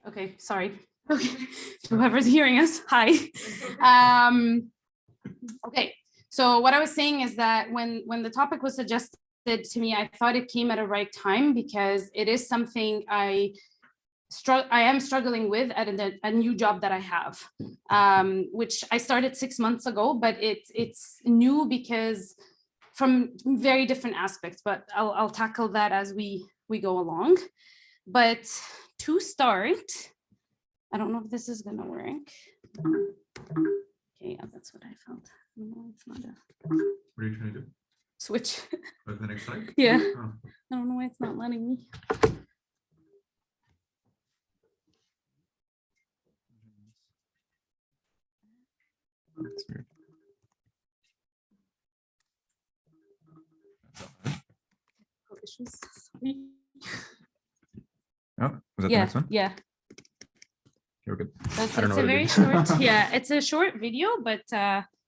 Okay, sorry. Okay, whoever's hearing us, hi. Okay, so what I was saying is that when the topic was suggested to me, I thought it came at a right time because it is something I am struggling with at a new job that I have, which I started 6 months ago, but it's new because from very different aspects, but I'll tackle that as we go along. But to start, I don't know if this is gonna work. Okay, yeah, that's what I felt. No, it's not a What are you trying to do? switch. Go to the next slide? Yeah, Oh. I don't know why it's not letting me. That's weird. Issues. Sorry. Oh, was that the Yeah, next one? yeah. You're good. It's I don't know a what it very did. short, yeah, it's a short video, but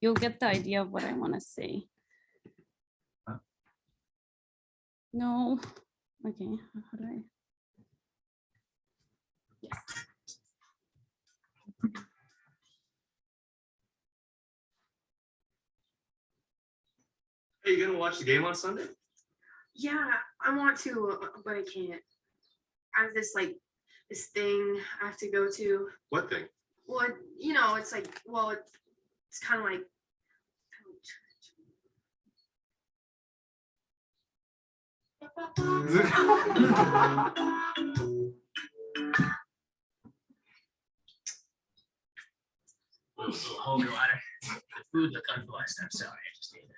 you'll get the idea of what I want to say. No, okay, how do I? Yes. Are you gonna watch the game on Sunday? Yeah, I want to, but I can't. I have this thing I have to go to. What thing? Well, it's like, well, it's kind of like. Hold your water. The food look unflushed. I'm sorry. I just ate it.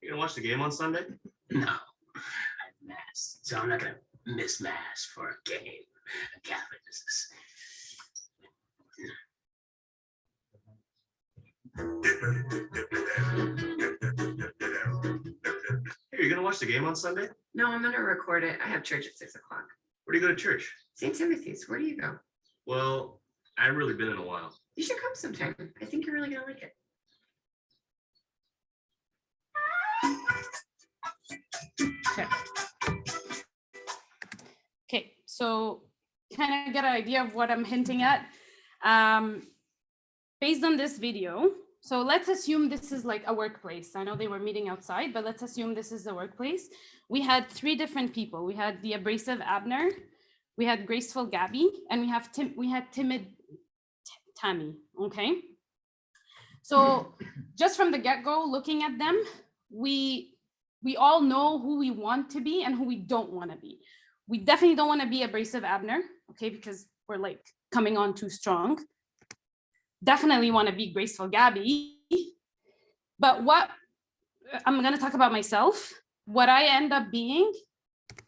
You gonna watch the game on Sunday? No, I have mass, so I'm not gonna miss mass for a game. A Catholic business. Hey, you gonna watch the game on Sunday? No, I'm gonna record it. I have church at 6 o'clock. Where do you go to church? St. Timothy's. Where do you go? Well, I haven't really been in a while. You should come sometime. I think you're really gonna like it. Okay, so kind of get an idea of what I'm hinting at. Based on this video, so let's assume this is like a workplace. I know they were meeting outside, but let's assume this is the workplace. We had 3 different people. We had the abrasive Abner, we had graceful Gabby, and we had timid Tammy, okay? So just from the get-go, looking at them, we all know who we want to be and who we don't want to be. We definitely don't want to be abrasive Abner, okay, because we're like coming on too strong. Definitely want to be graceful Gabby. But what I'm going to talk about myself, what I end up being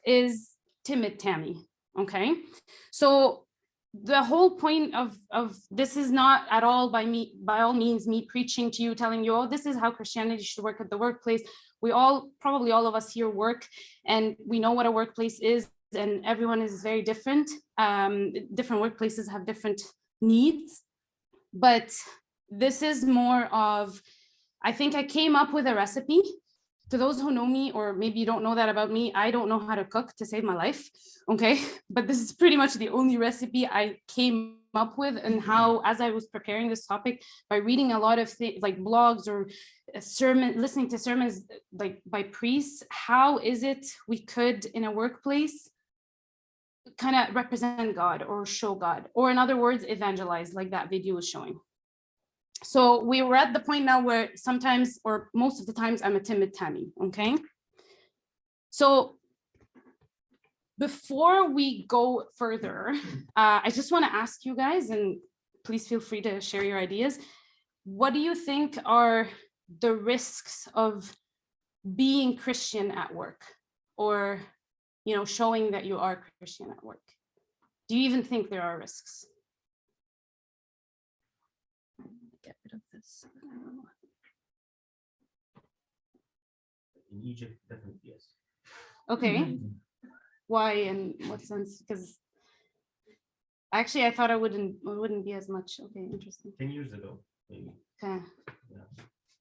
is timid Tammy, okay? So the whole point of this is not at all by all means me preaching to you, telling you, oh, this is how Christianity should work at the workplace. We all, probably all of us here work, and we know what a workplace is, and everyone is very different. Different workplaces have different needs, but this is more of, I think I came up with a recipe. To those who know me, or maybe you don't know that about me, I don't know how to cook to save my life, okay? But this is pretty much the only recipe I came up with, and how, as I was preparing this topic, by reading a lot of things like blogs or listening to sermons like by priests, how is it we could in a workplace kind of represent God or show God, or in other words, evangelize, like that video was showing. So we were at the point now where sometimes, or most of the times, I'm a timid Tammy, okay? So before we go further, I just want to ask you guys, and please feel free to share your ideas. What do you think are the risks of being Christian at work, or, you know, showing that you are Christian at work? Do you even think there are risks? Get rid of this. I don't know. In Egypt, definitely yes. Okay. Why? In what sense? Because actually, I thought it wouldn't be as much. Okay, interesting. 10 years ago, maybe. Okay. Yeah.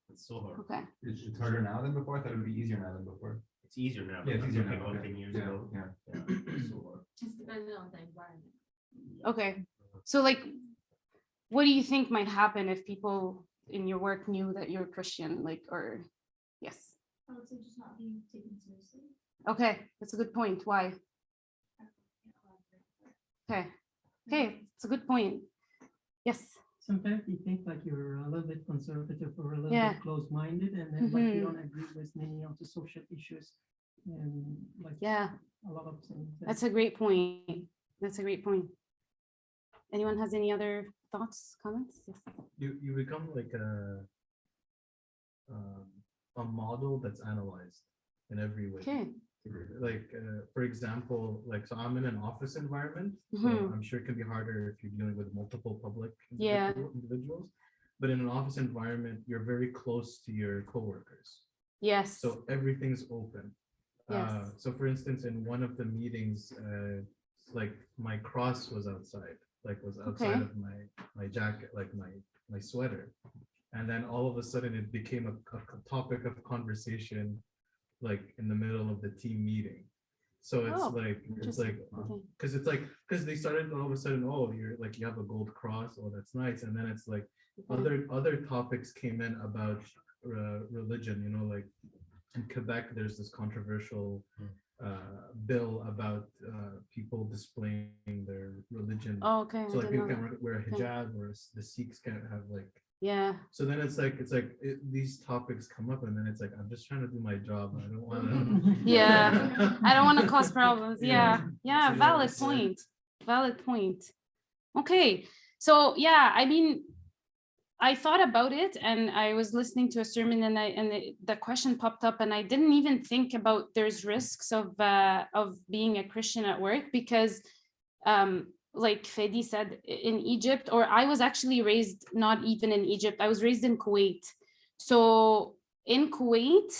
It's so hard. Okay. It's harder now than before. I thought it would be easier now than before. It's easier now. Yeah, it's but easier I'm now, talking about okay. 10 years Yeah, ago. yeah. Yeah, it's so hard. It's dependent on the environment. Okay. So like, what do you think might happen if people in your work knew that you're Christian? Like, or yes. I would say just not being taken seriously. Okay, that's a good point. Why? Okay. Okay, it's a good point. Yes. Sometimes you think like you're a little bit conservative or a little Yeah. bit close-minded, and then like Mhm. you don't agree with many of the social issues, and like Yeah, a lot of things. that's a great point. That's a great point. Anyone has any other thoughts, comments? Yes. You become like a model that's analyzed in every way. Okay. Like for example, like so I'm in an office environment, so Mhm. I'm sure it can be harder if you're dealing with multiple public Yeah. individuals. But in an office environment, you're very close to your coworkers, Yes. so everything's open. Yes. So for instance, in one of the meetings, like my cross was outside, Okay. of my jacket, like my sweater. And then all of a sudden it became a topic of conversation, like in the middle of the team meeting. So it's Oh, like, interesting. Okay. because they started all of a sudden, oh, you're like, you have a gold cross, oh, that's nice. And then it's like Okay. other topics came in about religion, you know, like in Quebec, there's this controversial bill about people displaying their religion. Oh, okay. So I like didn't people know can that. wear a Okay. hijab, or the Sikhs can't have like. Yeah. So then it's like these topics come up, and then it's like I'm just trying to do my job. I don't want to. Yeah. I don't want to cause problems. Yeah. Yeah. So, Valid it's like- point. Valid point. Okay. So yeah, I mean, I thought about it and I was listening to a sermon and the question popped up and I didn't even think about there's risks of being a Christian at work because like Fedi said, in Egypt, or I was actually raised not even in Egypt, I was raised in Kuwait. So in Kuwait,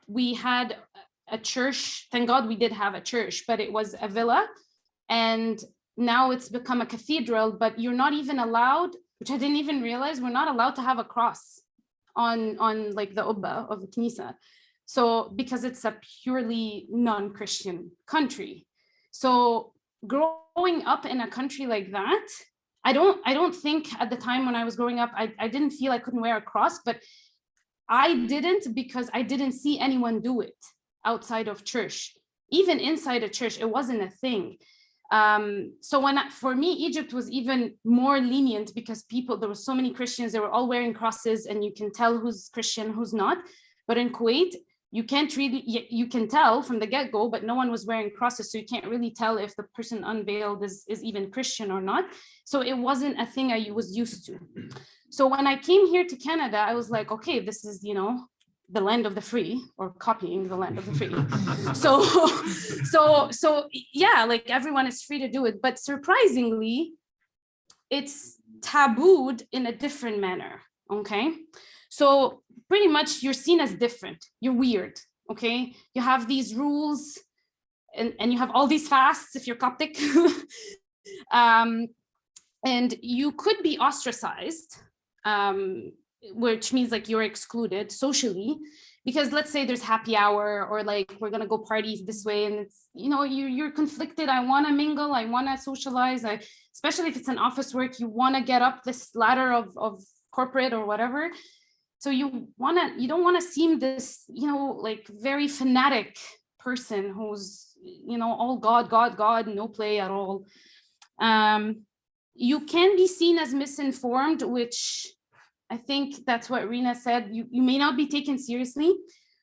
we had a church. Thank God we did have a church, but it was a villa. And now it's become a cathedral, but you're not even allowed, which I didn't even realize, we're not allowed to have a cross on like the Ubba of the Knisa. So because it's a purely non-Christian country. So growing up in a country like that, I don't think at the time when I was growing up, I didn't feel I couldn't wear a cross, but I didn't because I didn't see anyone do it outside of church. Even inside a church, it wasn't a thing. So for me, Egypt was even more lenient because there were so many Christians, they were all wearing crosses and you can tell who's Christian, who's not. But in Kuwait, you can't really, you can tell from the get-go, but no one was wearing crosses. So you can't really tell if the person unveiled is even Christian or not. So it wasn't a thing I was used to. So when I came here to Canada, I was like, okay, this is, the land of the free, or copying the land of the free. So yeah, like everyone is free to do it, but surprisingly, it's tabooed in a different manner. Okay. So pretty much you're seen as different. You're weird. Okay. You have these rules and you have all these fasts if you're Coptic. And you could be ostracized. Which means like you're excluded socially, because let's say there's happy hour or like we're gonna go party this way and it's you're conflicted. I want to mingle, I want to socialize, especially if it's an office work, you want to get up this ladder of corporate or whatever. So you don't want to seem this like very fanatic person who's all God, no play at all. You can be seen as misinformed, which I think that's what Rina said. You may not be taken seriously.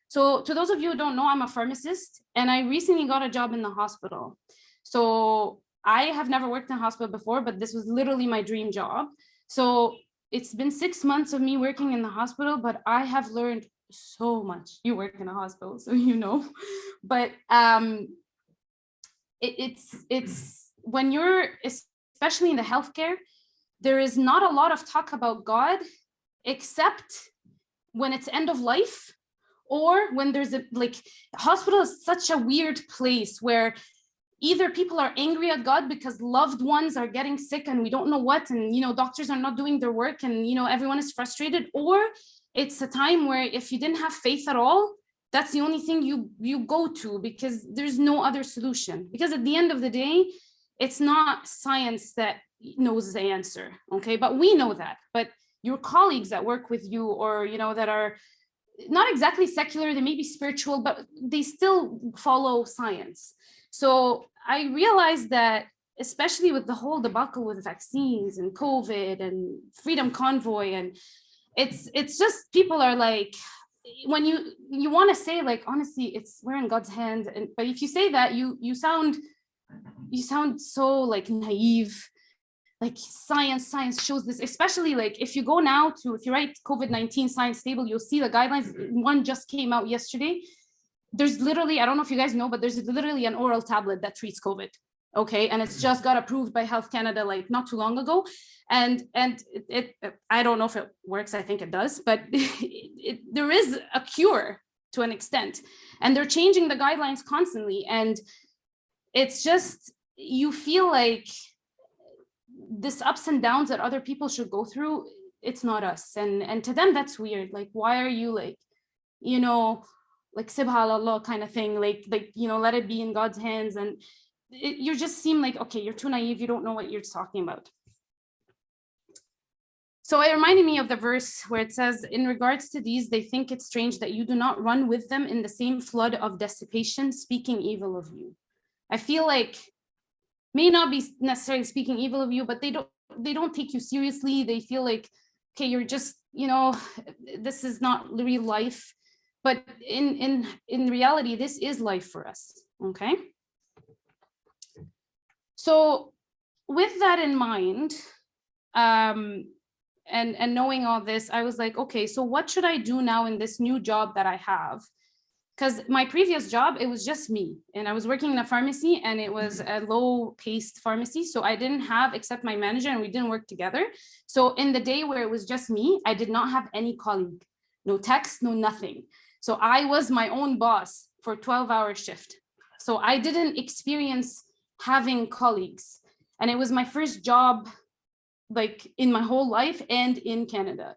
So to those of you who don't know, I'm a pharmacist and I recently got a job in the hospital. So I have never worked in a hospital before, but this was literally my dream job. So it's been 6 months of me working in the hospital, but I have learned so much. You work in a hospital, so but it's when you're, especially in the healthcare, there is not a lot of talk about God, except when it's end of life or when there's hospital is such a weird place where either people are angry at God because loved ones are getting sick and we don't know what, and doctors are not doing their work and everyone is frustrated, or it's a time where if you didn't have faith at all, that's the only thing you go to because there's no other solution. Because at the end of the day, it's not science that knows the answer, okay? But we know that. But your colleagues that work with you, or that are not exactly secular, they may be spiritual, but they still follow science. So I realized that, especially with the whole debacle with vaccines and COVID and Freedom Convoy, and it's just, people are like, when you want to say, like, honestly, we're in God's hands, but if you say that, you sound so like naive. Like science shows this, especially like if you write COVID-19 science table, you'll see the guidelines. One just came out yesterday. There's literally, I don't know if you guys know, but there's literally an oral tablet that treats COVID. Okay, and it's just got approved by Health Canada like not too long ago, and it I don't know if it works. I think it does, but there is a cure to an extent, and they're changing the guidelines constantly, and it's just, you feel like this ups and downs that other people should go through, it's not us, and to them that's weird. Like, why are you like, like subhanallah kind of thing, like let it be in God's hands, and you just seem like, okay, you're too naive, you don't know what you're talking about. So it reminded me of the verse where it says, in regards to these, they think it strange that you do not run with them in the same flood of dissipation, speaking evil of you. I feel like, may not be necessarily speaking evil of you, but they don't take you seriously. They feel like, okay, you're just, this is not real life. But in reality, this is life for us, okay? So with that in mind, and knowing all this, I was like, okay, so what should I do now in this new job that I have? Because my previous job, it was just me, and I was working in a pharmacy, and it was a low-paced pharmacy. So I didn't have, except my manager, and we didn't work together. So in the day where it was just me, I did not have any colleague, no text, no nothing. So I was my own boss for 12-hour shift. So I didn't experience having colleagues. And it was my first job, like in my whole life and in Canada.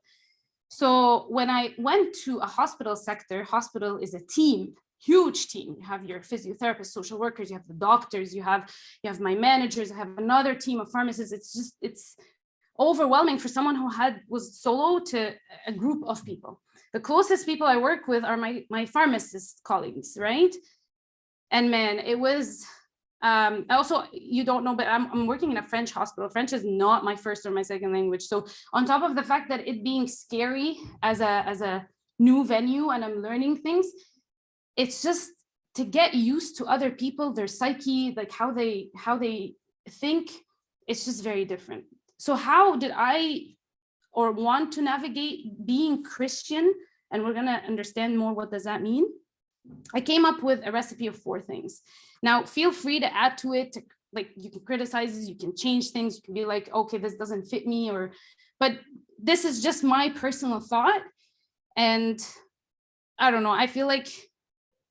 So when I went to a hospital sector, hospital is a team, huge team. You have your physiotherapists, social workers, you have the doctors, you have my managers, I have another team of pharmacists. It's overwhelming for someone who was solo to a group of people. The closest people I work with are my pharmacist colleagues, right? And man, it was, also, you don't know, but I'm working in a French hospital. French is not my first or my second language. So on top of the fact that it being scary as a new venue and I'm learning things, it's just to get used to other people, their psyche, like how they think, it's just very different. So how did I want to navigate being Christian? And we're gonna understand more, what does that mean? I came up with a recipe of 4 things. Now, feel free to add to it, like you can criticize, you can change things, you can be like, okay, this doesn't fit me, but this is just my personal thought. And I don't know, I feel like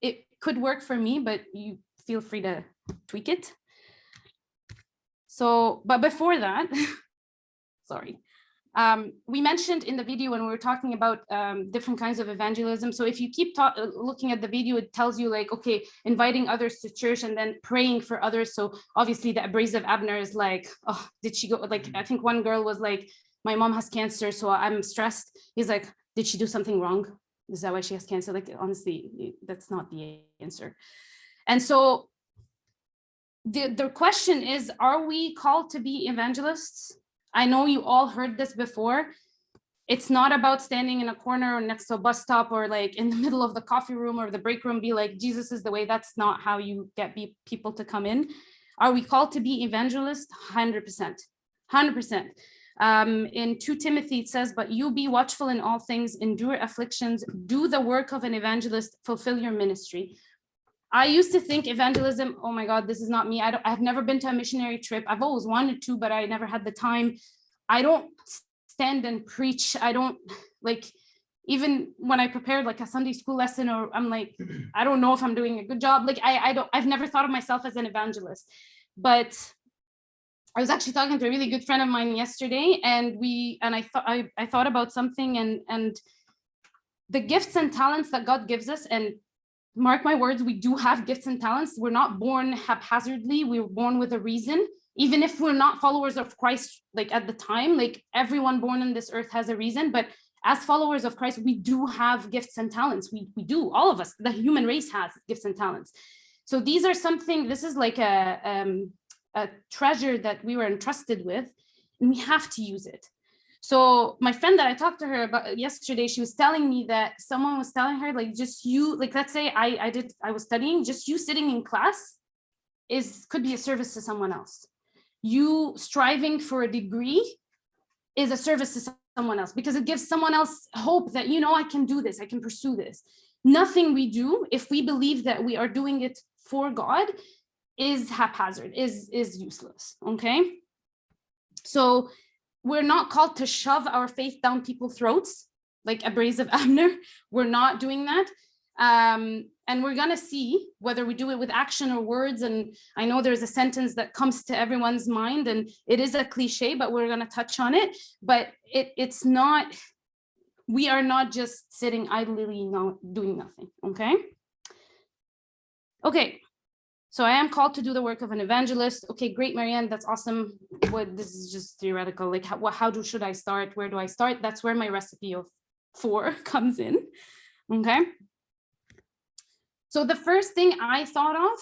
it could work for me, but you feel free to tweak it. So, but before that, sorry. We mentioned in the video when we were talking about different kinds of evangelism. So if you keep looking at the video, it tells you like, okay, inviting others to church and then praying for others. So obviously the abrasive Abner is like, oh, did she go? Like, I think one girl was like, my mom has cancer, so I'm stressed. He's like, did she do something wrong? Is that why she has cancer? Like, honestly, that's not the answer. And so the question is, are we called to be evangelists? I know you all heard this before. It's not about standing in a corner or next to a bus stop or like in the middle of the coffee room or the break room, be like, Jesus is the way. That's not how you get people to come in. Are we called to be evangelists? 100%, 100%. In 2 Timothy, it says, but you be watchful in all things, endure afflictions, do the work of an evangelist, fulfill your ministry. I used to think evangelism, oh my God, this is not me. I've never been to a missionary trip. I've always wanted to, but I never had the time. I don't stand and preach. I don't, like, even when I prepared like a Sunday school lesson, or I'm like, I don't know if I'm doing a good job. Like, I've never thought of myself as an evangelist. But I was actually talking to a really good friend of mine yesterday, and I thought about something, and the gifts and talents that God gives us, and mark my words, we do have gifts and talents. We're not born haphazardly. We were born with a reason. Even if we're not followers of Christ, like at the time, like everyone born on this earth has a reason. But as followers of Christ, we do have gifts and talents. We do, all of us, the human race has gifts and talents. So these are something, this is like a treasure that we were entrusted with, and we have to use it. So my friend that I talked to her about yesterday, she was telling me that someone was telling her, like, just you, like, let's say I was studying, just you sitting in class could be a service to someone else. You striving for a degree is a service to someone else, because it gives someone else hope that, you know, I can do this, I can pursue this. Nothing we do, if we believe that we are doing it for God, is haphazard, is useless, okay? So we're not called to shove our faith down people's throats, like abrasive Abner. We're not doing that. And we're gonna see whether we do it with action or words. And I know there's a sentence that comes to everyone's mind, and it is a cliche, but we're gonna touch on it. But it's not, we are not just sitting idly, not doing nothing, okay? Okay, so I am called to do the work of an evangelist. Okay, great, Marianne, that's awesome. This is just theoretical, like should I start? Where do I start? That's where my recipe of 4 comes in, okay? So the first thing I thought of,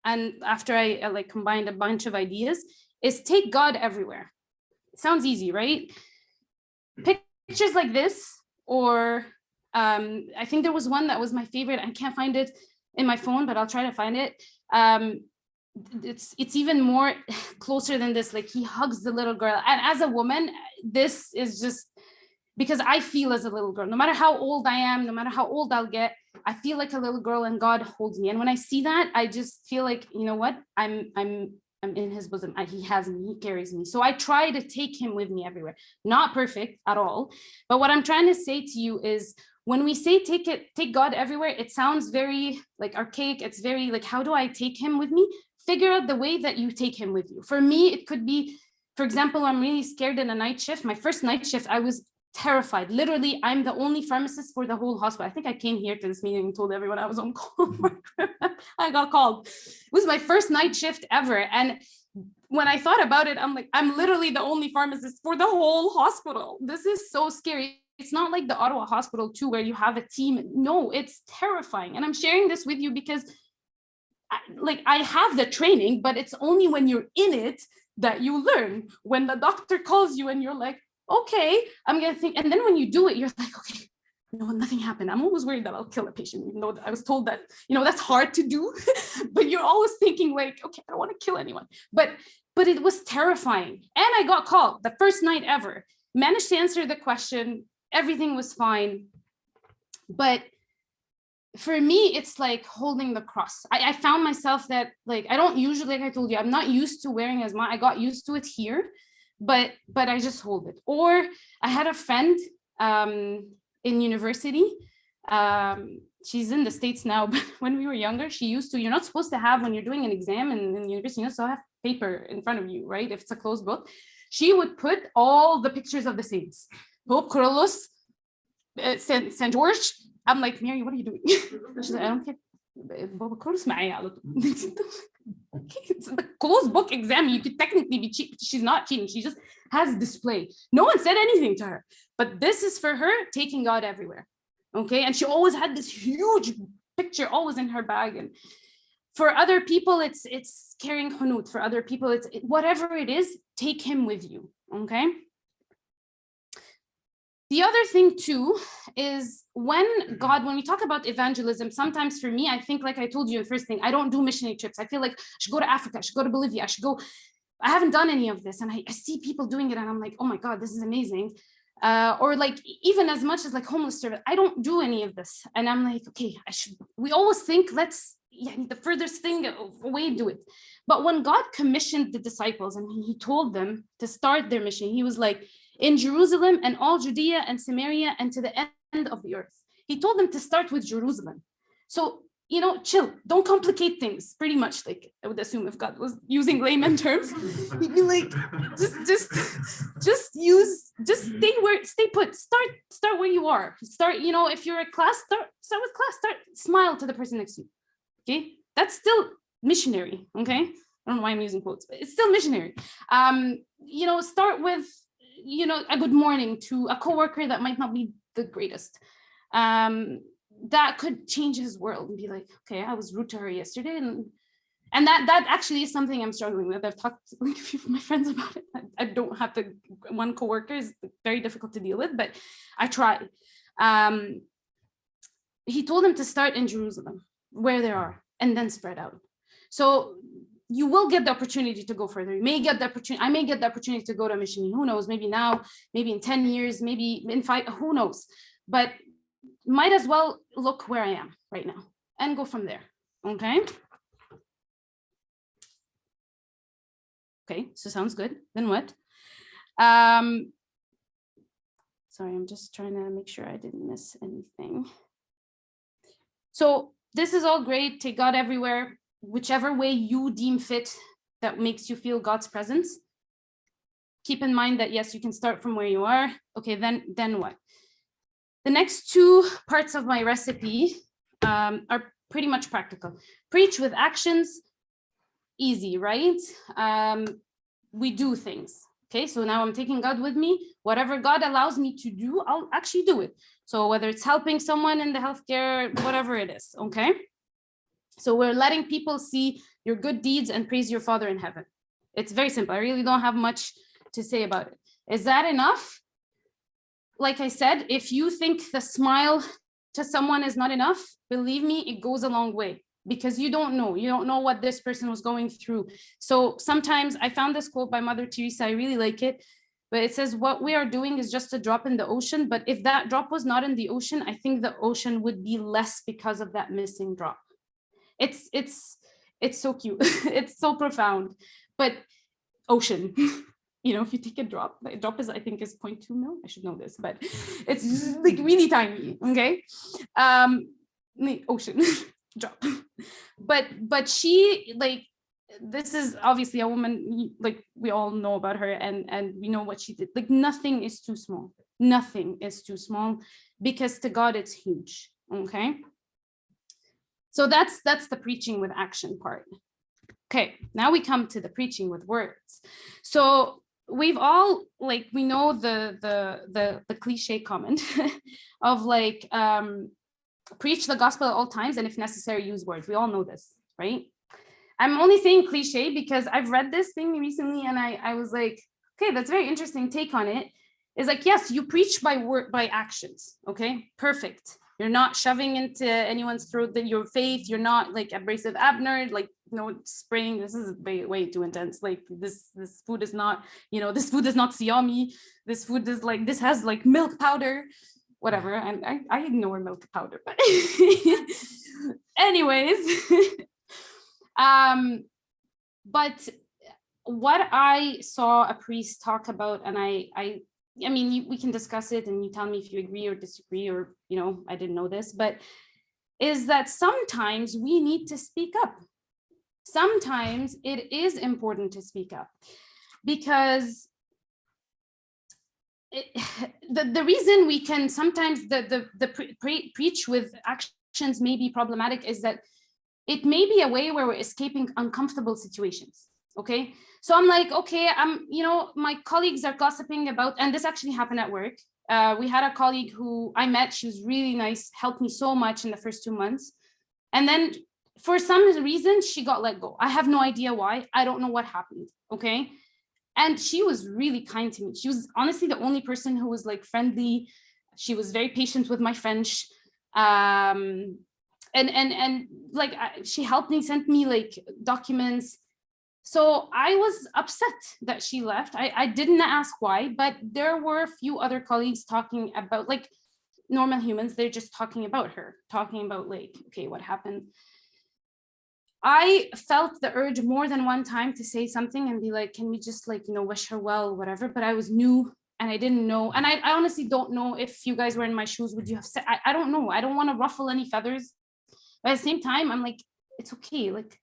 and after I like combined a bunch of ideas, is take God everywhere. It sounds easy, right? Pictures like this, or I think there was one that was my favorite. I can't find it in my phone, but I'll try to find it. It's even more closer than this. Like, he hugs the little girl, and as a woman, this is just, because I feel as a little girl, no matter how old I am, no matter how old I'll get, I feel like a little girl, and God holds me. And when I see that, I just feel like, you know what, I'm in his bosom. He has me, he carries me. So I try to take him with me everywhere. Not perfect at all, but what I'm trying to say to you is, when we say take God everywhere, it sounds very like archaic. It's very like, how do I take him with me? Figure out the way that you take him with you. For me, it could be, for example, I'm really scared in a night shift. My first night shift, I was terrified. Literally, I'm the only pharmacist for the whole hospital. I think I came here to this meeting and told everyone I was on call. I got called. It was my first night shift ever. And when I thought about it, I'm like, I'm literally the only pharmacist for the whole hospital. This is so scary. It's not like the Ottawa hospital too, where you have a team. No, it's terrifying. And I'm sharing this with you because I have the training, but it's only when you're in it that you learn. When the doctor calls you and you're like, okay, I'm gonna think. And then when you do it, you're like, okay, no, nothing happened. I'm always worried that I'll kill a patient, even though I was told that, you know, that's hard to do, but you're always thinking like, okay, I don't want to kill anyone. But it was terrifying. And I got called the first night ever, managed to answer the question. Everything was fine. But for me, it's like holding the cross. I found myself that, like, I don't usually, like I told you, I'm not used to wearing as much. I got used to it here, but I just hold it. Or I had a friend in university. She's in the States now, but when we were younger, she used to, you're not supposed to have, when you're doing an exam in university, you're not supposed to have paper in front of you, right? If it's a closed book. She would put all the pictures of the saints. Pope Carlos, St. George. I'm like, Mary, what are you doing? She's like, I don't care. Pope Carlos معايا على طول. It's a closed book exam. You could technically be cheating. She's not cheating. She just has display. No one said anything to her. But this is for her taking God everywhere. Okay. And she always had this huge picture always in her bag. And for other people, it's carrying Hunut. For other people, it's whatever it is, take him with you. Okay. The other thing too is when we talk about evangelism, sometimes for me, I think, like I told you the first thing, I don't do missionary trips. I feel like I should go to Africa, I should go to Bolivia, I haven't done any of this. And I see people doing it and I'm like, oh my God, this is amazing. Or like, even as much as like homeless service, I don't do any of this. And I'm like, okay, we always think, the furthest thing away, do it. But when God commissioned the disciples and he told them to start their mission, he was like, in Jerusalem and all Judea and Samaria and to the end of the earth. He told them to start with Jerusalem. So chill, don't complicate things. Pretty much, like, I would assume if God was using layman terms, he'd be like, just stay put, start where you are. Start, if you're a class, start with class, smile to the person next to you. Okay, that's still missionary. Okay, I don't know why I'm using quotes, but it's still missionary. Start with, a good morning to a coworker that might not be the greatest. That could change his world and be like, okay, I was rude to her yesterday. And that actually is something I'm struggling with. I've talked to a few of my friends about it. I don't have one coworker is very difficult to deal with, but I try. He told him to start in Jerusalem, where they are, and then spread out. So you will get the opportunity to go further. I may get the opportunity to go to a mission. Who knows? Maybe now, maybe in 10 years, maybe in 5, who knows? But might as well look where I am right now and go from there. Okay. Okay, so sounds good. Then what? Sorry, I'm just trying to make sure I didn't miss anything. So this is all great. Take God everywhere, whichever way you deem fit that makes you feel God's presence. Keep in mind that, yes, you can start from where you are. Okay, then what? The next 2 parts of my recipe are pretty much practical. Preach with actions, easy, right? We do things. Okay, so now I'm taking God with me. Whatever God allows me to do, I'll actually do it. So whether it's helping someone in the healthcare, whatever it is, okay? So we're letting people see your good deeds and praise your Father in heaven. It's very simple. I really don't have much to say about it. Is that enough? Like I said, if you think the smile to someone is not enough, believe me, it goes a long way, because you don't know what this person was going through. So sometimes I found this quote by Mother Teresa. I really like it, but it says, what we are doing is just a drop in the ocean. But if that drop was not in the ocean, I think the ocean would be less because of that missing drop. It's so cute. It's so profound. But ocean, if you take a drop is, I think, is 0.2 mil. I should know this, but it's like really tiny. Okay. Ocean drop. But she, like, this is obviously a woman, like, we all know about her, and we know what she did. Like, nothing is too small. Nothing is too small, because to God it's huge. Okay. So that's the preaching with action part. Okay, now we come to the preaching with words. So we've all, like, we know the cliche comment of, like, preach the gospel at all times, and if necessary, use words. We all know this, right? I'm only saying cliche because I've read this thing recently, and I was like, okay, that's a very interesting take on it. It's like, yes, you preach by actions. Okay, perfect. You're not shoving into anyone's throat that your faith. You're not like abrasive Abner, like, spraying. This is way too intense. Like, this food is not, this food is not Siami. This food is like, this has like milk powder, whatever. And I ignore milk powder, but anyways. But what I saw a priest talk about, and I mean, we can discuss it and you tell me if you agree or disagree, or, I didn't know this, but is that sometimes we need to speak up. Sometimes it is important to speak up, because the reason we can sometimes preach with actions may be problematic is that it may be a way where we're escaping uncomfortable situations. Okay, so I'm like, okay, my colleagues are gossiping about, and this actually happened at work. We had a colleague who I met. She was really nice, helped me so much in the first 2 months, and then for some reason she got let go. I have no idea why. I don't know what happened. Okay, and she was really kind to me. She was honestly the only person who was like friendly. She was very patient with my French. And like, she helped me, sent me like documents. So I was upset that she left. I didn't ask why, but there were a few other colleagues talking about, like, normal humans. They're just talking about her, talking about, like, okay, what happened? I felt the urge more than one time to say something and be like, can we just, like, wish her well, whatever. But I was new and I didn't know. And I honestly don't know if you guys were in my shoes, would you have said, I don't know. I don't want to ruffle any feathers. But at the same time, I'm like, it's okay. Like,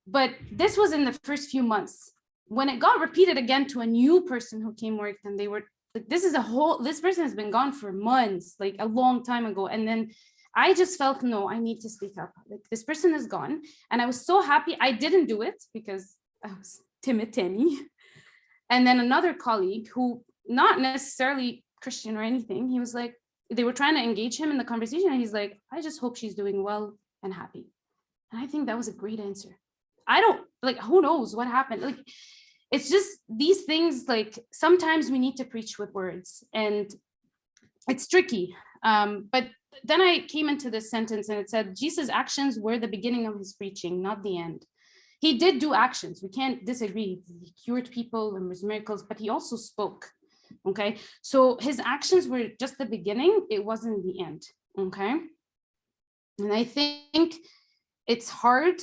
but this was in the first few months. When it got repeated again to a new person who came work, and they were like, this person has been gone for months, like a long time ago. And then I just felt, no, I need to speak up. Like, this person is gone. And I was so happy I didn't do it because I was timid Tammy. And then another colleague who, not necessarily Christian or anything, he was like, they were trying to engage him in the conversation. And he's like, I just hope she's doing well and happy. And I think that was a great answer. I don't, like, who knows what happened? Like, it's just these things, like, sometimes we need to preach with words and it's tricky. But then I came into this sentence and it said, Jesus' actions were the beginning of his preaching, not the end. He did do actions. We can't disagree. He cured people and was miracles, but he also spoke. Okay. So his actions were just the beginning. It wasn't the end. Okay. And I think it's hard.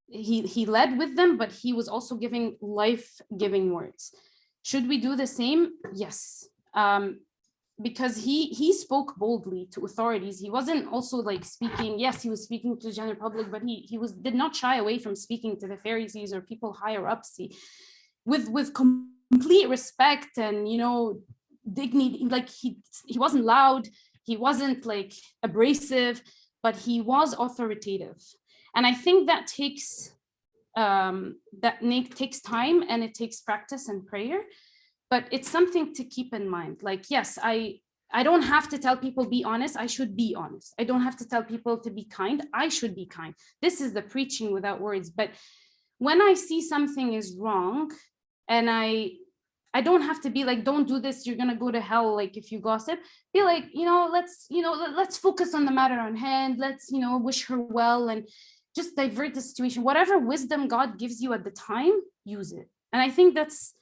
He led with them, but he was also giving life-giving words. Should we do the same? Yes. Because he spoke boldly to authorities. He wasn't also like speaking, yes, he was speaking to the general public, but he did not shy away from speaking to the Pharisees or people higher ups. With complete respect and, you know, dignity. Like, he wasn't loud, he wasn't like abrasive, but he was authoritative. And I think that takes takes time, and it takes practice and prayer. But it's something to keep in mind. Like, yes, I don't have to tell people be honest. I should be honest. I don't have to tell people to be kind. I should be kind. This is the preaching without words. But when I see something is wrong, and I don't have to be like, don't do this, you're gonna go to hell, like, if you gossip. Be like, let's focus on the matter on hand. Let's, wish her well and just divert the situation. Whatever wisdom God gives you at the time, use it. And I think that's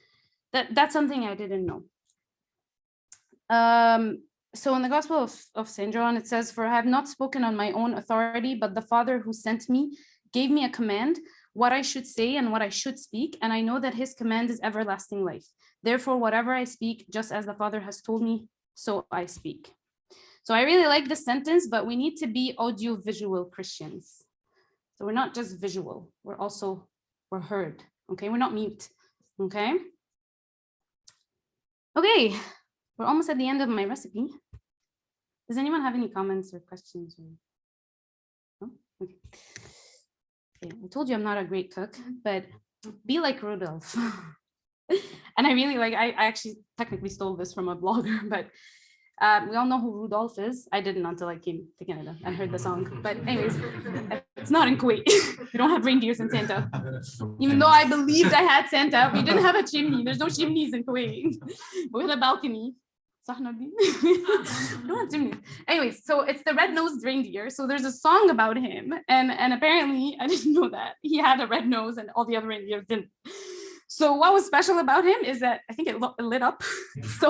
something I didn't know. So in the Gospel of St. John, it says, for I have not spoken on my own authority, but the Father who sent me gave me a command, what I should say and what I should speak. And I know that his command is everlasting life. Therefore, whatever I speak, just as the Father has told me, so I speak. So I really like this sentence, but we need to be audio-visual Christians. So we're not just visual, we're heard, okay? We're not mute, okay? Okay, we're almost at the end of my recipe. Does anyone have any comments or questions? No? Okay. Okay, I told you I'm not a great cook, but be like Rudolph. And I really I actually technically stole this from a blogger, but we all know who Rudolph is. I didn't until I came to Canada and heard the song. But anyways, it's not in Kuwait. We don't have reindeers in Santa. Even though I believed I had Santa, we didn't have a chimney. There's no chimneys in Kuwait. We had a balcony. We don't have chimneys. Anyways, so it's the red-nosed reindeer. So there's a song about him. And apparently, I didn't know that. He had a red nose and all the other reindeers didn't. So what was special about him is that I think it lit up. So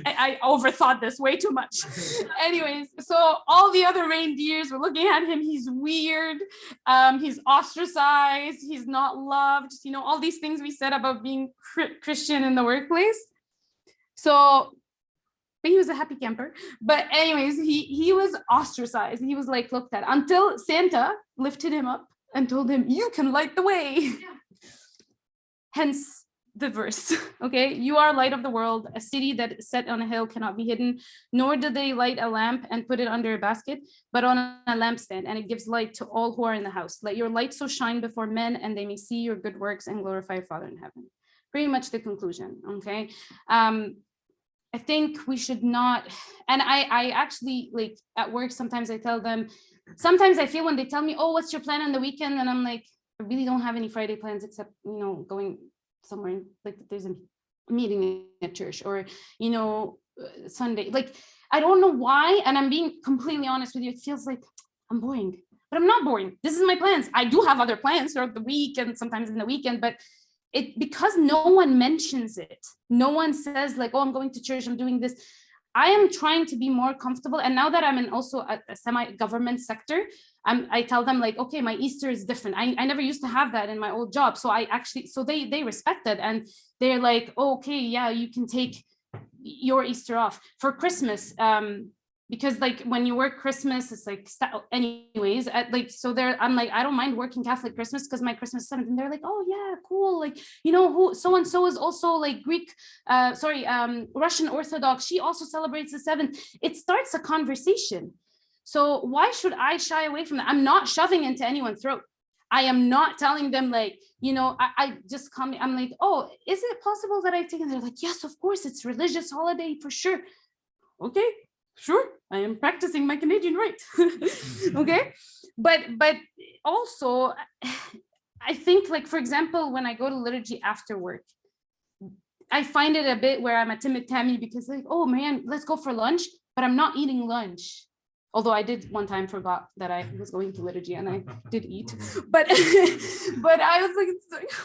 I overthought this way too much. Anyways, so all the other reindeers were looking at him. He's weird. He's ostracized. He's not loved. All these things we said about being Christian in the workplace. So, but he was a happy camper. But anyways, he was ostracized. He was like looked at until Santa lifted him up and told him, you can light the way. Yeah. Hence the verse, okay? You are light of the world. A city that is set on a hill cannot be hidden, nor do they light a lamp and put it under a basket, but on a lampstand, and it gives light to all who are in the house. Let your light so shine before men, and they may see your good works and glorify your Father in heaven. Pretty much the conclusion, okay? I think we should not, and I actually, like, at work, sometimes I tell them, sometimes I feel when they tell me, oh, what's your plan on the weekend? And I'm like, I really don't have any Friday plans except, going somewhere, like there's a meeting at church or, Sunday. Like, I don't know why. And I'm being completely honest with you. It feels like I'm boring, but I'm not boring. This is my plans. I do have other plans throughout the week and sometimes in the weekend, but because no one mentions it. No one says like, oh, I'm going to church, I'm doing this. I am trying to be more comfortable. And now that I'm in also a semi-government sector, I tell them like, okay, my Easter is different. I never used to have that in my old job. So they respect that. And they're like, oh, okay, yeah, you can take your Easter off. For Christmas, because like when you work Christmas, it's like anyways, so there I'm like, I don't mind working Catholic Christmas because my Christmas is 7th, and they're like, oh yeah, cool, like, you know, who so and so is also like Greek, Russian Orthodox, she also celebrates the 7th. It starts a conversation. So why should I shy away from that? I'm not shoving into anyone's throat. I am not telling them like, you know, I just come, I'm like, oh, is it possible that I take? And they're like, yes, of course, it's religious holiday for sure. Okay, sure, I am practicing my Canadian right. Okay, but also, I think like, for example, when I go to liturgy after work, I find it a bit where I'm a timid Tammy because like, oh man, let's go for lunch, but I'm not eating lunch. Although I did one time forgot that I was going to liturgy and I did eat, but I was like,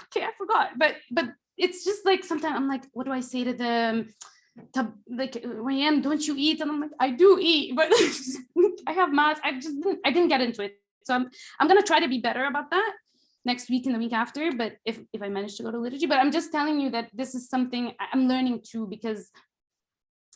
okay, I forgot. But it's just like sometimes I'm like, what do I say to them? Like, Marianne, don't you eat? And I'm like, I do eat, but I have mass. I didn't get into it. So I'm gonna try to be better about that next week and the week after. But if I manage to go to liturgy, but I'm just telling you that this is something I'm learning too, because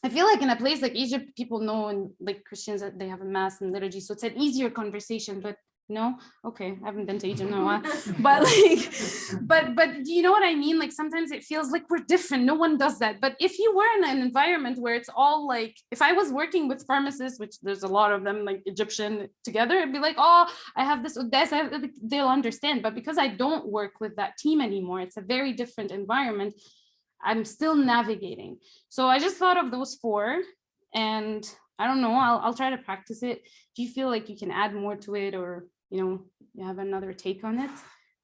I feel like in a place like Egypt, people know, and like Christians, that they have a mass and liturgy, so it's an easier conversation. But no, okay, I haven't been to Egypt in a while, but like, but you know what I mean? Like sometimes it feels like we're different. No one does that. But if you were in an environment where it's all like, if I was working with pharmacists, which there's a lot of them, like Egyptian together, it'd be like, oh, I have this, they'll understand. But because I don't work with that team anymore, it's a very different environment. I'm still navigating. So I just thought of those 4, and I don't know, I'll try to practice it. If you feel like you can add more to it, or, you know, you have another take on it,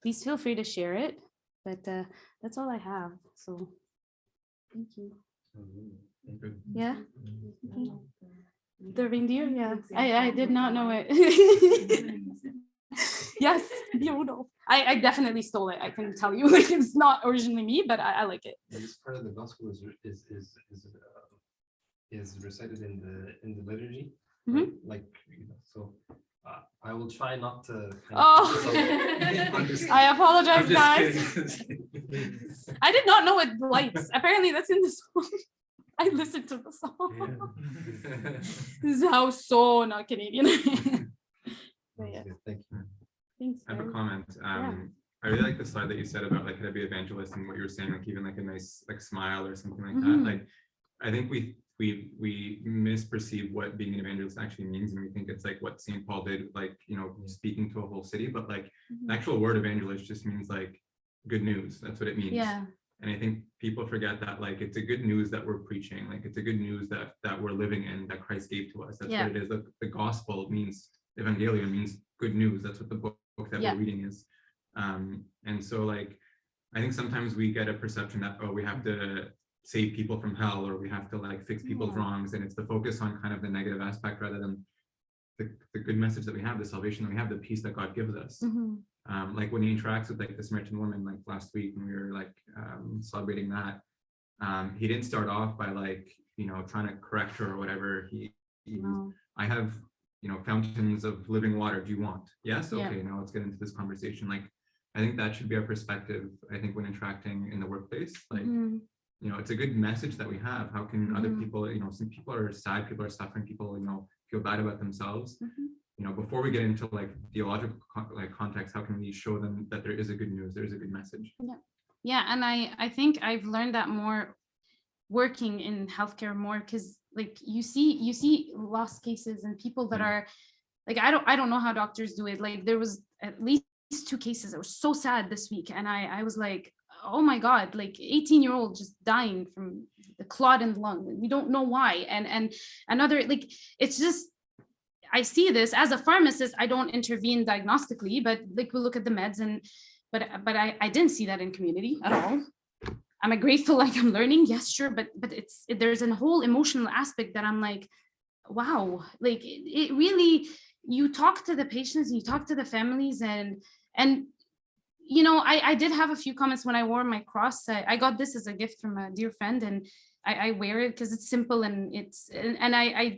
please feel free to share it. But that's all I have. So thank you. Yeah. The reindeer, yeah. I did not know it. Yes, beautiful. I definitely stole it. I can tell you, like, it's not originally me, but I like it. This part of the gospel is recited in the liturgy, Mhm. like, you know, so I will try not to. Oh, I apologize, guys. I did not know it lights. Apparently, that's in the song. I listened to the song. This is how so not Canadian. But yeah. Thank you. Thanks. I have a guys. comment. I really like the slide that you said about like how to be evangelist and what you were saying, like even like a nice like smile or something like Mhm. that. Like I think we misperceive what being an evangelist actually means, and we think it's like what St. Paul did, like, you know, speaking to a whole city. But like Mhm. the actual word evangelist just means like good news. That's what it means. Yeah. And I think people forget that like it's a good news that we're preaching, like it's a good news that we're living in, that Christ gave to us. That's Yeah. what it is. The gospel means, Evangelion means good news. That's what the book that Yeah. we're reading is. And so like I think sometimes we get a perception that, oh, we have to save people from hell, or we have to like fix people's Yeah. wrongs, and it's the focus on kind of the negative aspect rather than the good message that we have, the salvation that we have, the peace that God gives us. Mhm. Like when he interacts with like the Samaritan woman, like last week when we were like celebrating that, he didn't start off by like, you know, trying to correct her or whatever. No. I have, you know, fountains of living water. Do you want? Yes. Yeah. Okay. Now let's get into this conversation. Like, I think that should be our perspective. I think when interacting in the workplace, like, Mhm. you know, it's a good message that we have. How can other Mhm. people, you know, some people are sad, people are suffering, people, you know, feel bad about themselves. Mhm. You know, before we get into like theological context, how can we show them that there is a good news, there is a good message? Yeah, and I think I've learned that more working in healthcare more, because like you see lost cases and people that Yeah. are like, I don't know how doctors do it. Like there was at least 2 cases that were so sad this week, and I was like, oh my God, like 18-year-old just dying from the clot in the lung. We don't know why. And another, like, it's just, I see this as a pharmacist. I don't intervene diagnostically, but like we look at the meds, and but I didn't see that in community at all. I'm grateful, like I'm learning, yes, sure, but there's a whole emotional aspect that I'm like, wow, like it really, you talk to the patients, you talk to the families, and you know, I did have a few comments when I wore my cross. I got this as a gift from a dear friend, and I wear it because it's simple, and I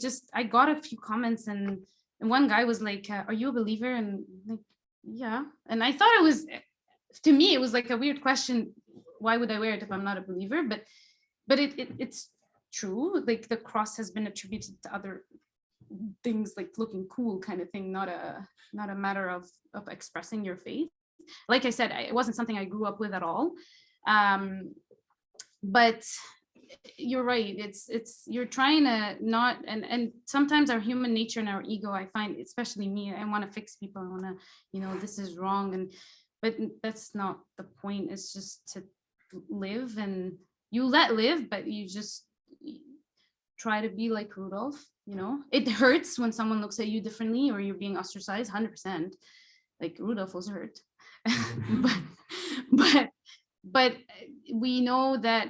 got a few comments, and one guy was like, are you a believer? And like, yeah. And I thought it was, to me, it was like a weird question. Why would I wear it if I'm not a believer? But it's true. Like the cross has been attributed to other things like looking cool kind of thing, not a matter of expressing your faith. Like I said, it wasn't something I grew up with at all. But you're right, it's you're trying to not, and sometimes our human nature and our ego, I find, especially me, I want to fix people, I want to, you know, this is wrong, but that's not the point. It's just to live, and you let live, but you just try to be like Rudolph. You know, it hurts when someone looks at you differently or you're being ostracized, 100%. Like Rudolph was hurt. but we know that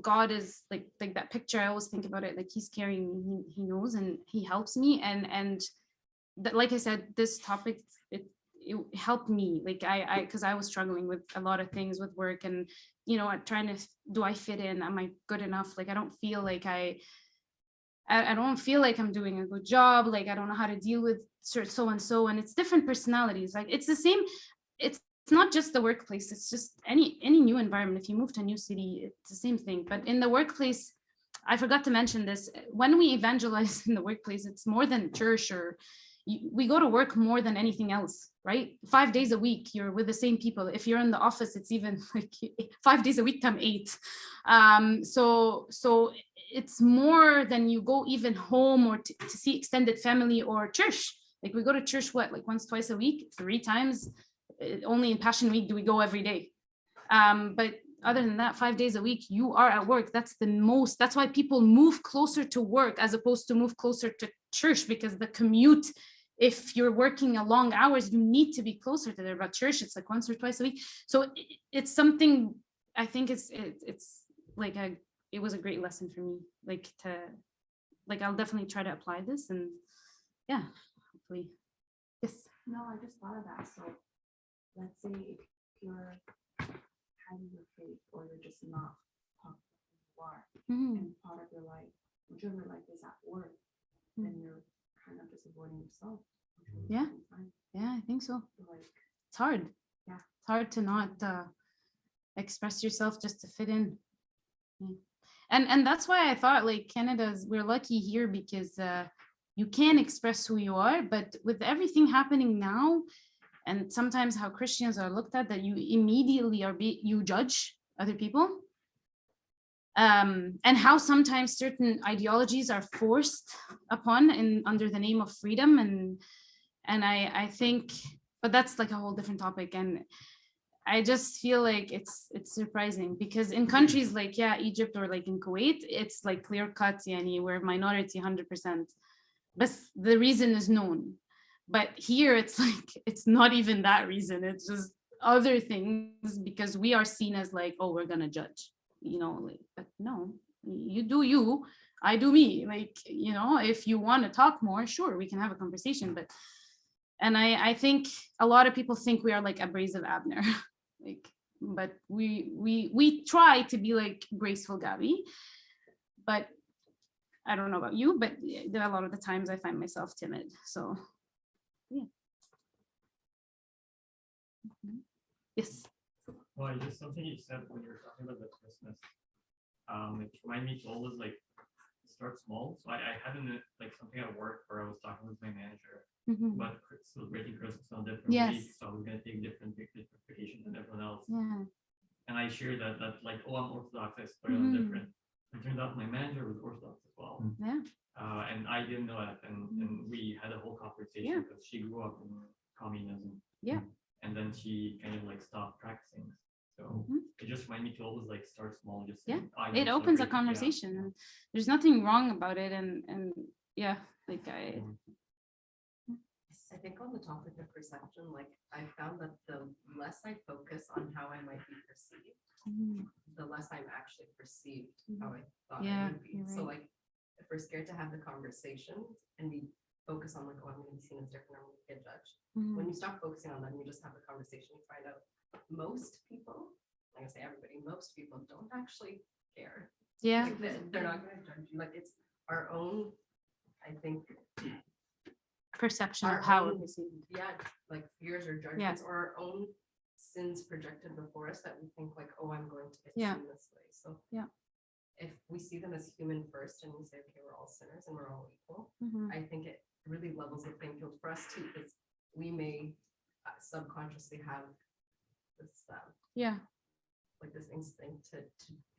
God is like that picture. I always think about it like he's carrying me. He knows, and he helps me. And that, like I said, this topic, it helped me. Like I because I was struggling with a lot of things with work, and you know, trying to, do I fit in? Am I good enough? Like I don't feel like I don't feel like I'm doing a good job. Like I don't know how to deal with so and so, and it's different personalities. Like it's the same. It's not just the workplace. It's just any new environment. If you move to a new city, it's the same thing. But in the workplace, I forgot to mention this. When we evangelize in the workplace, it's more than church, or we go to work more than anything else, right? 5 days a week, you're with the same people. If you're in the office, it's even like 5 days a week times 8. So it's more than you go even home or to see extended family or church. Like we go to church, what, like once, twice a week, 3 times. Only in Passion Week do we go every day. But other than that, 5 days a week, you are at work. That's why people move closer to work as opposed to move closer to church, because the commute, if you're working a long hours, you need to be closer to there. But church, it's like once or twice a week. So it's something, I think it's like it was a great lesson for me, like I'll definitely try to apply this, and yeah, hopefully. Yes. No, I just thought of that. So let's say if you're hiding your faith, or you're just not talking who you are, and part of your life, much of your life is at work, then you're kind of just avoiding yourself. Yeah. Yeah, I think so. Like, it's hard. Yeah. It's hard to not express yourself just to fit in. Yeah. And that's why I thought, like, we're lucky here, because you can express who you are, but with everything happening now, and sometimes how Christians are looked at, that you immediately you judge other people, and how sometimes certain ideologies are forced upon under the name of freedom, and I think, but that's like a whole different topic, and I just feel like it's surprising, because in countries like Egypt or like in Kuwait, it's like clear cut, we're minority 100%, but the reason is known. But here it's like, it's not even that reason, it's just other things, because we are seen as like, oh, we're gonna judge, like, but no, you do you, I do me, like, if you want to talk more, sure, we can have a conversation. And I think a lot of people think we are like abrasive Abner, like, but we try to be like graceful Gabby, but I don't know about you, but there are a lot of the times I find myself timid, so yeah. Yes. Well, just something you said when you were talking about the Christmas, it reminded me to always like start small. So I had like something at work where I was talking with my manager about celebrating Christmas on different weeks. So I was gonna take different vacations than everyone else. Yeah. And I shared that like, oh, I'm Orthodox, I celebrate on different. It turned out my manager was Orthodox as well. Yeah. And I didn't know that, and we had a whole conversation because she grew up in communism. Yeah. And then she kind of like stopped practicing. So it just reminded me to always like start small, just saying, it opens a conversation. And there's nothing wrong about it, and yeah, like I think on the topic of perception, like I found that the less I focus on how I might be perceived, the less I'm actually perceived how I thought I would be. So like if we're scared to have the conversation and we focus on like, oh, I'm going to be seen as different, I'm going to get judged. When you stop focusing on that and you just have the conversation, you find out most people, I'm going to say everybody, most people don't actually care. Yeah. Like they're not going to judge you. Like it's our own, I think, perception our of how own, it is. like fears or judgments or our own sins projected before us that we think like, oh, I'm going to get seen this way. So if we see them as human first and we say, okay, we're all sinners and we're all equal, Mhm. I think it really levels the playing field for us too, because we may subconsciously have this Yeah. like this instinct to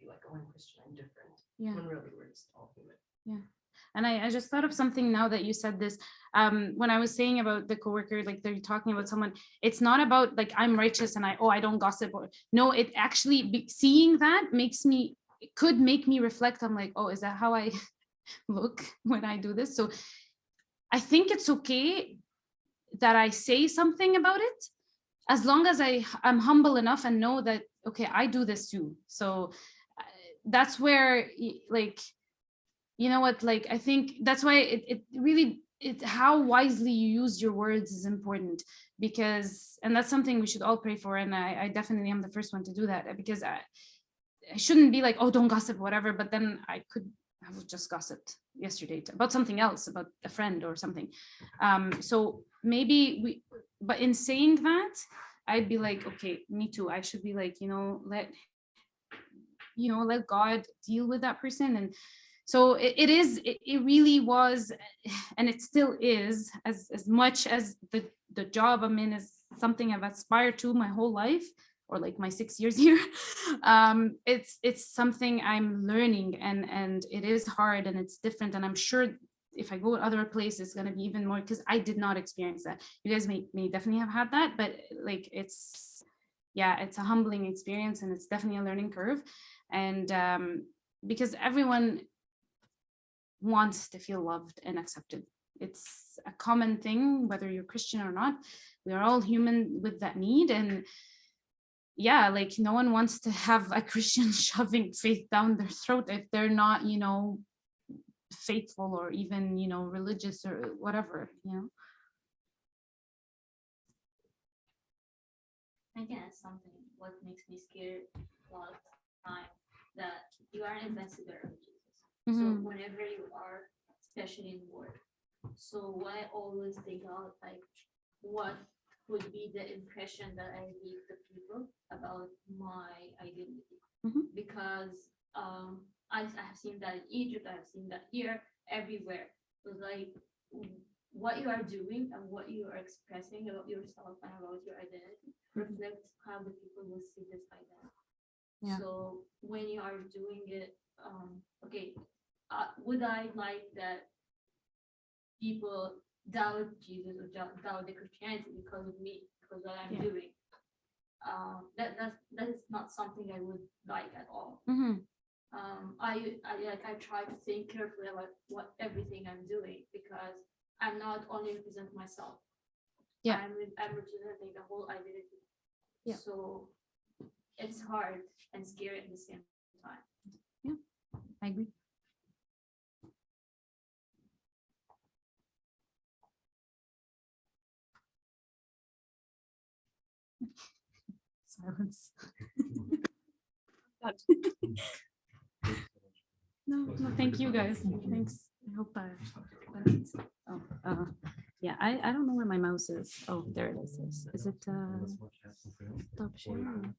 be like, oh, I'm Christian, I'm different. Yeah. When really we're just all human. Yeah. And I just thought of something now that you said this. When I was saying about the coworker, like they're talking about someone, it's not about like I'm righteous and I don't gossip, or no, it actually seeing that it could make me reflect. I'm like, oh, is that how I look when I do this? So I think it's okay that I say something about it, as long as I'm humble enough and know that, okay, I do this too. So that's where like, you know what, like, I think that's why it really, how wisely you use your words is important, because, and that's something we should all pray for. And I definitely am the first one to do that, because I shouldn't be like, oh, don't gossip, whatever. But then I could have just gossiped yesterday about something else, about a friend or something. So maybe but in saying that, I'd be like, okay, me too. I should be like, let God deal with that person. And so it really was, and it still is, as much as the job I'm in is something I've aspired to my whole life, or like my 6 years here. It's something I'm learning, and it is hard and it's different. And I'm sure if I go to other places, it's gonna be even more, because I did not experience that. You guys may definitely have had that, but like it's a humbling experience, and it's definitely a learning curve. And because everyone wants to feel loved and accepted. It's a common thing, whether you're Christian or not. We are all human with that need. And yeah, like no one wants to have a Christian shoving faith down their throat if they're not, faithful or even, religious or whatever, I guess something what makes me scared a lot of time, that you are an ambassador of Jesus. So whenever you are, especially in work, so what I always think out, like, what would be the impression that I leave the people about my identity? Because I have seen that in Egypt, I have seen that here, everywhere. So like what you are doing and what you are expressing about yourself and about your identity reflects how the people will see this identity. Yeah. So when you are doing it, okay, would I like that people doubt Jesus or doubt the Christianity because of me, because what I'm doing? That is not something I would like at all. I try to think carefully about what everything I'm doing, because I'm not only representing myself. Yeah, I'm representing the whole identity. Yeah. So it's hard and scary at the same time. Yeah, I agree. Silence. No, thank you guys. Thanks. I hope yeah, I don't know where my mouse is. Oh, there it is. Is it stop sharing?